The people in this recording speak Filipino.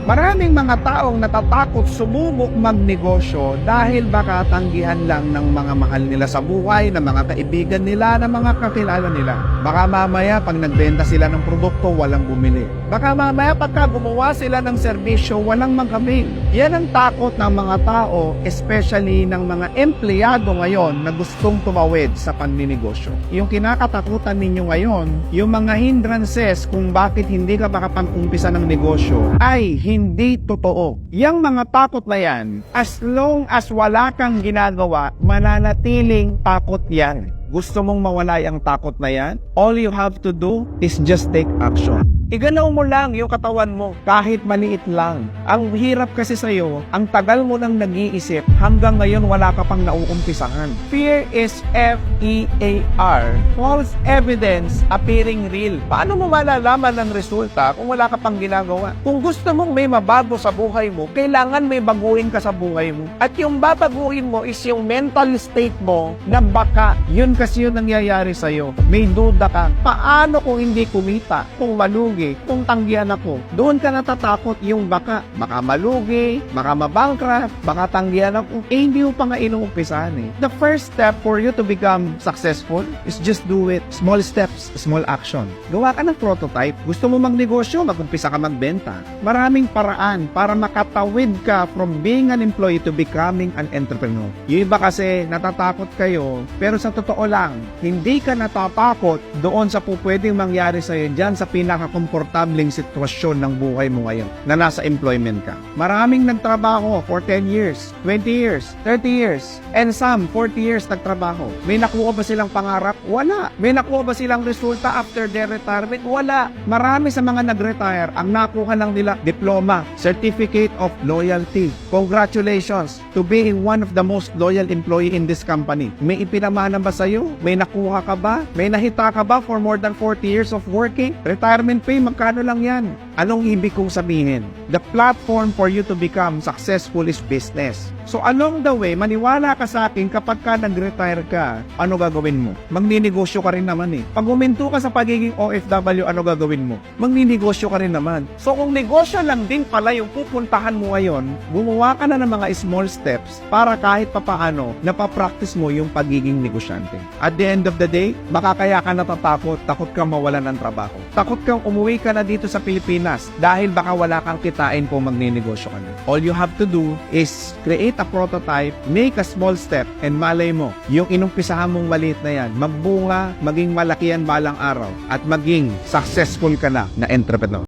Maraming mga taong natatakot sumubok magnegosyo dahil baka tanggihan lang ng mga mahal nila sa buhay, ng mga kaibigan nila, ng mga kakilala nila. Baka mamaya pag nagbenta sila ng produkto, walang bumili. Baka mamaya pagka gumawa sila ng serbisyo, walang magkamil. Yan ang takot ng mga tao, especially ng mga empleyado ngayon na gustong tumawid sa paninegosyo. Yung kinakatakutan ninyo ngayon, yung mga hindrances kung bakit hindi ka makapag-umpisa ng negosyo, ay hindi totoo. Yang mga takot na yan, as long as wala kang ginagawa, mananatiling takot yan. Gusto mong mawala yung takot na yan? All you have to do is just take action. Iganaw mo lang yung katawan mo, kahit maliit lang. Ang hirap kasi sa'yo, ang tagal mo nang nag-iisip, hanggang ngayon wala ka pang nauumpisahan. Fear is F-E-A-R. False evidence appearing real. Paano mo malalaman ang resulta kung wala ka pang ginagawa? Kung gusto mong may mabago sa buhay mo, kailangan may baguhin ka sa buhay mo. At yung babaguhin mo is yung mental state mo na baka. Yun kasi yun nangyayari sa'yo. May duda ka. Paano kung hindi kumita? Kung malugi? Kung tanggihan ako? Doon ka natatakot yung baka. Baka malugi, baka mabankrupt, baka tanggihan ako. Hindi mo pa nga inuumpisahan eh. The first step for you to become successful is just do it. Small steps, small action. Gawa ka ng prototype. Gusto mo magnegosyo, mag-umpisa ka magbenta. Maraming paraan para makatawid ka from being an employee to becoming an entrepreneur. Yung iba kasi natatakot kayo, pero sa totoo lang, hindi ka natatakot doon sa pwedeng mangyari sa'yo dyan sa pinaka-komportableng sitwasyon ng buhay mo ngayon na nasa employment ka. Maraming nagtrabaho for 10 years, 20 years, 30 years, and some 40 years nagtrabaho. May nakuha ba silang pangarap? Wala. May nakuha ba silang resulta after their retirement? Wala. Marami sa mga nag-retire, ang nakuha lang nila diploma, certificate of loyalty. Congratulations to being one of the most loyal employee in this company. May ipinamana ba sa'yo? May nakuha ka ba? May nahita ka ba for more than 40 years of working? Retirement pay, magkano lang yan? Anong ibig kong sabihin? The platform for you to become successful is business. So along the way, maniwala ka sa akin kapag ka nag-retire ka, ano gagawin mo? Magninegosyo ka rin naman eh. Pag huminto ka sa pagiging OFW, ano gagawin mo? Magninegosyo ka rin naman. So kung negosyo lang din pala yung pupuntahan mo ngayon, gumawa ka na ng mga small steps para kahit papaano, napapractice mo yung pagiging negosyante. At the end of the day, baka kaya ka natatakot, takot kang mawalan ng trabaho. Takot kang umuwi ka na dito sa Pilipinas dahil baka wala kang kitain kung magninegosyo ka na. All you have to do is create a prototype, make a small step, and malay mo, yung inumpisahan mong maliit na yan, magbunga, maging malaki yan balang araw, at maging successful ka na entrepreneur.